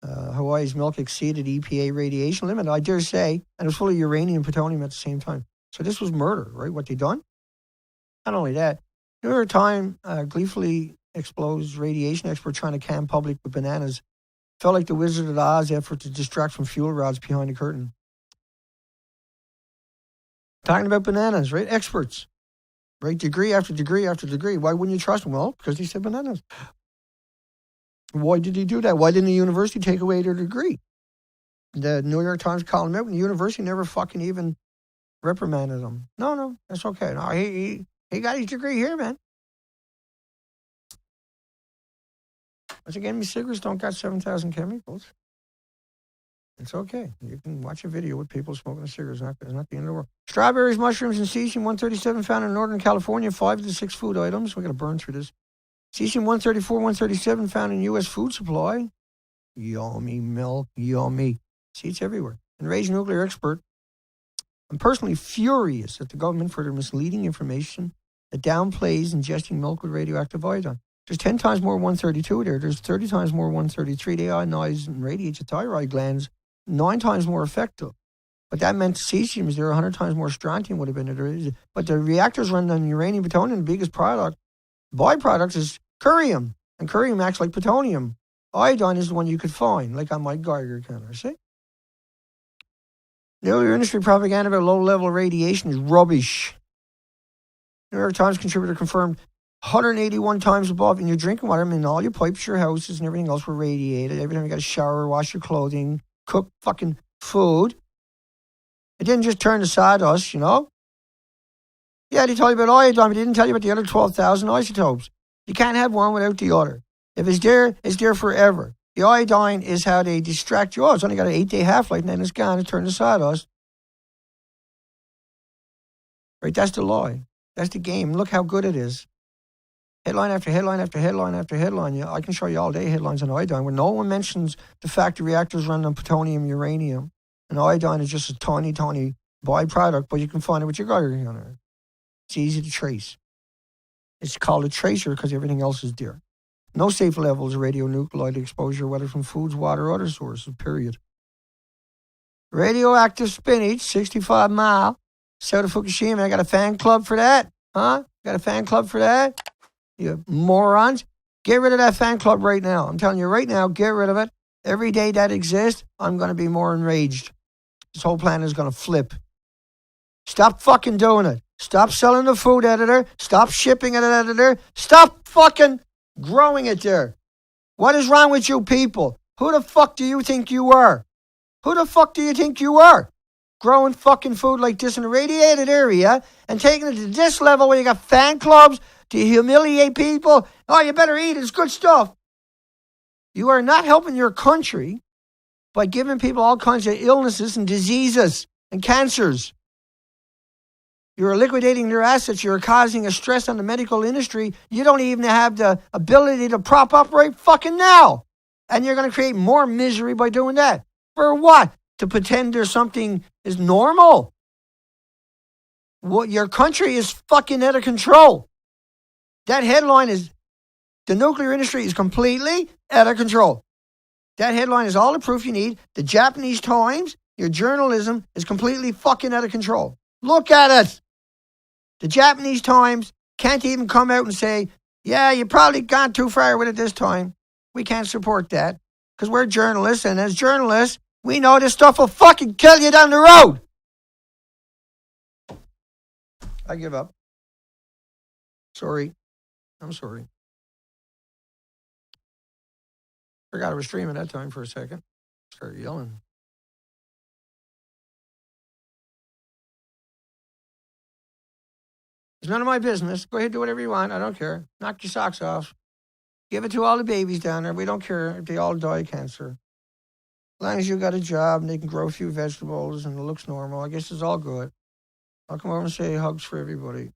Hawaii's milk exceeded EPA radiation limit, I dare say, and it was full of uranium and plutonium at the same time. So this was murder, right? What they done? Not only that, New York Times gleefully explodes radiation expert trying to calm public with bananas. Felt like the Wizard of Oz effort to distract from fuel rods behind the curtain. Talking about bananas, right? Experts, right? Degree after degree after degree. Why wouldn't you trust them? Well, because he said bananas. Why did he do that? Why didn't the university take away their degree? The New York Times called him out, and the university never fucking even reprimanded him. No, that's okay. No, he got his degree here, man. Once again, these cigarettes don't got 7,000 chemicals. It's okay. You can watch a video with people smoking a cigarette. It's not the end of the world. Strawberries, mushrooms, and cesium-137 found in Northern California, 5 to 6 food items. We're going to burn through this. Cesium-134, 137 found in U.S. food supply. Yummy milk, yummy. See, it's everywhere. Enraged nuclear expert. I'm personally furious at the government for their misleading information that downplays ingesting milk with radioactive iodine. There's 10 times more 132 there. There's 30 times more 133. They ionize and radiate your thyroid glands. 9 times more effective. But that meant cesium is there. 100 times more strontium would have been there. But the reactors run on uranium, plutonium. The biggest byproduct is curium. And curium acts like plutonium. Iodine is the one you could find, like on my Geiger counter. See? Nuclear industry propaganda about low-level radiation is rubbish. New York Times contributor confirmed 181 times above in your drinking water. I mean, all your pipes, your houses, and everything else were radiated. Every time you got to shower, wash your clothing, cook fucking food. It didn't just turn to sawdust, you know? Yeah, they told you about iodine, but they didn't tell you about the other 12,000 isotopes. You can't have one without the other. If it's there forever. The iodine is how they distract you. Oh, it's only got an 8-day half-life, and then it's gone. It turns to sawdust. Right, that's the lie. That's the game. Look how good it is. Headline after headline after headline after headline. Yeah, I can show you all day headlines on iodine where no one mentions the fact the reactors run on plutonium, uranium. And iodine is just a tiny, tiny byproduct, but you can find it with your gauge on it. It's easy to trace. It's called a tracer because everything else is there. No safe levels of radionuclide exposure, whether from foods, water, or other sources, period. Radioactive spinach, 65 mile, south of Fukushima. I got a fan club for that. Huh? Got a fan club for that? You morons. Get rid of that fan club right now. I'm telling you right now, get rid of it. Every day that exists, I'm going to be more enraged. This whole planet is going to flip. Stop fucking doing it. Stop selling the food editor. Stop shipping it, editor. Stop fucking growing it there. What is wrong with you people? Who the fuck do you think you are? Who the fuck do you think you are? Growing fucking food like this in a radiated area and taking it to this level where you got fan clubs to humiliate people. Oh, you better eat. It's good stuff. You are not helping your country by giving people all kinds of illnesses and diseases and cancers. You're liquidating their assets. You're causing a stress on the medical industry. You don't even have the ability to prop up right fucking now. And you're going to create more misery by doing that. For what? To pretend there's something is normal. What your country is fucking out of control. That headline is, the nuclear industry is completely out of control. That headline is all the proof you need. The Japanese Times, your journalism is completely fucking out of control. Look at it. The Japanese Times can't even come out and say, yeah, you probably gone too far with it this time. We can't support that because we're journalists, and as journalists, we know this stuff will fucking kill you down the road. I give up. Sorry. I'm sorry. Forgot I was streaming that time for a second. Started yelling. It's none of my business. Go ahead, do whatever you want. I don't care. Knock your socks off. Give it to all the babies down there. We don't care if they all die of cancer. As long as you got a job and they can grow a few vegetables and it looks normal, I guess it's all good. I'll come over and say hugs for everybody.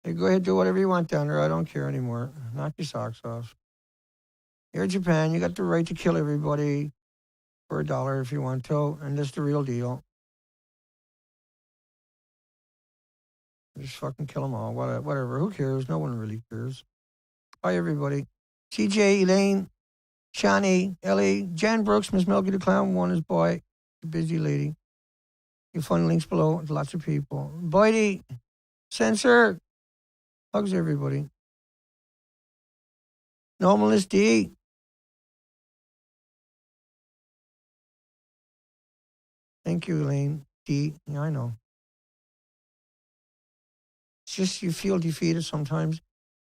Hey, go ahead, do whatever you want down there. I don't care anymore. Knock your socks off. You're Japan. You got the right to kill everybody for $1 if you want to, and that's the real deal. Just fucking kill them all. Whatever. Who cares? No one really cares. Bye, everybody. CJ, Elaine, Shani, Ellie, Jan Brooks, Miss Milky the Clown, one is boy, the busy lady. You'll find links below. Lots of people. Bitey, Censor, hugs everybody. Normalist D. Thank you, Elaine. D. Yeah, I know. It's just you feel defeated sometimes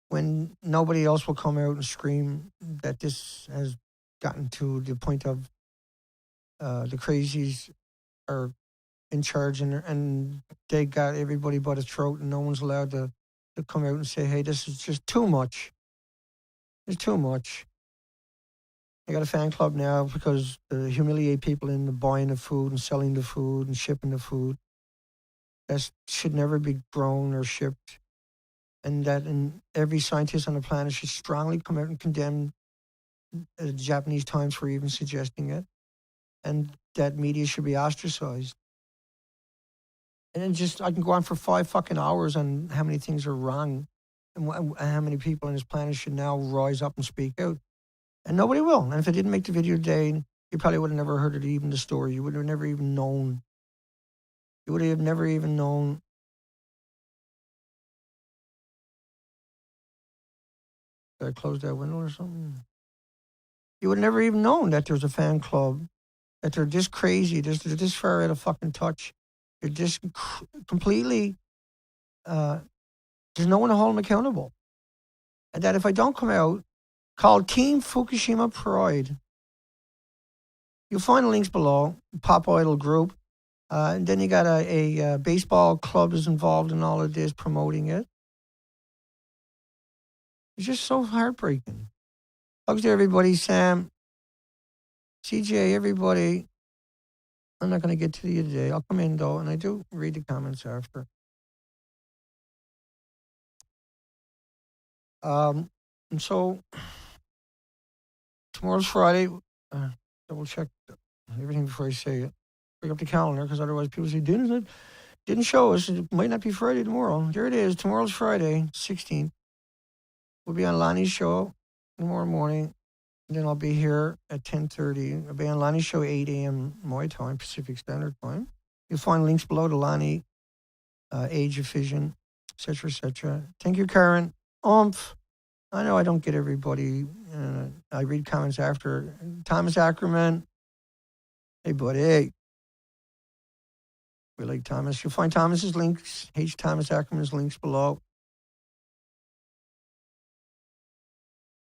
when nobody else will come out and scream that this has gotten to the point of the crazies are in charge and they got everybody by the throat and no one's allowed to come out and say, hey, this is just too much. It's too much. I got a fan club now because they humiliate people in the buying of food and selling the food and shipping the food. That should never be grown or shipped. And every scientist on the planet should strongly come out and condemn the Japanese Times for even suggesting it. And that media should be ostracized. And then I can go on for 5 fucking hours on how many things are wrong and how many people on this planet should now rise up and speak out. And nobody will. And if I didn't make the video today, you probably would have never heard it, even the story. You would have never even known. You would have never even known. Did I close that window or something? You would have never even known that there's a fan club, that they're this crazy, they're this far out of fucking touch. They're just completely, there's no one to hold them accountable. And that if I don't come out, called Team Fukushima Pride. You'll find the links below, Pop Idol Group. And then you got a baseball club is involved in all of this, promoting it. It's just so heartbreaking. Hugs to everybody, Sam, CJ, everybody. I'm not going to get to you today. I'll come in, though, and I do read the comments after. And so tomorrow's Friday. Double check everything before I say it. Bring up the calendar, because otherwise people say, didn't show us. It might not be Friday tomorrow. There it is. Tomorrow's Friday, 16th. We'll be on Lonnie's show tomorrow morning. And then I'll be here at 10:30. I'll be on Lonnie's show 8 a.m. my time, Pacific Standard Time. You'll find links below to Lonnie, Age of Fission, etc., etc. Thank you, Karen. I know I don't get everybody. I read comments after. Thomas Ackerman. Hey, buddy. Hey. We like Thomas. You'll find Thomas's links, Thomas Ackerman's links below.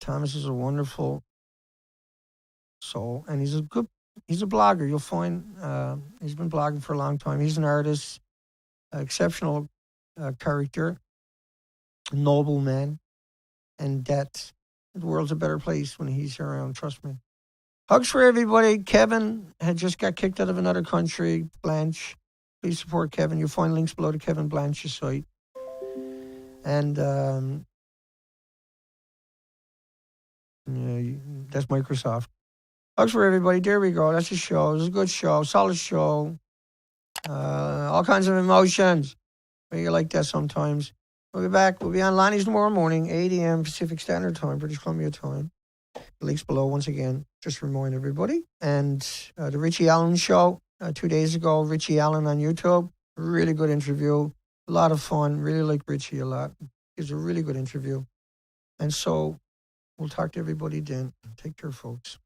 Thomas is a wonderful soul, and he's a blogger. You'll find he's been blogging for a long time. He's an artist, exceptional character, noble man, and that the world's a better place when he's around. Trust me. Hugs for everybody. Kevin had just got kicked out of another country. Blanche, please support Kevin. You'll find links below to Kevin Blanche's site. And that's Microsoft. Hugs for everybody. There we go. That's the show. It was a good show. Solid show. All kinds of emotions. You like that sometimes. We'll be back. We'll be on Lonnie's tomorrow morning, 8 a.m. Pacific Standard Time, British Columbia time. The links below once again, just to remind everybody. And the Richie Allen show 2 days ago, Richie Allen on YouTube. Really good interview. A lot of fun. Really like Richie a lot. It's a really good interview. And so we'll talk to everybody then. Take care, folks.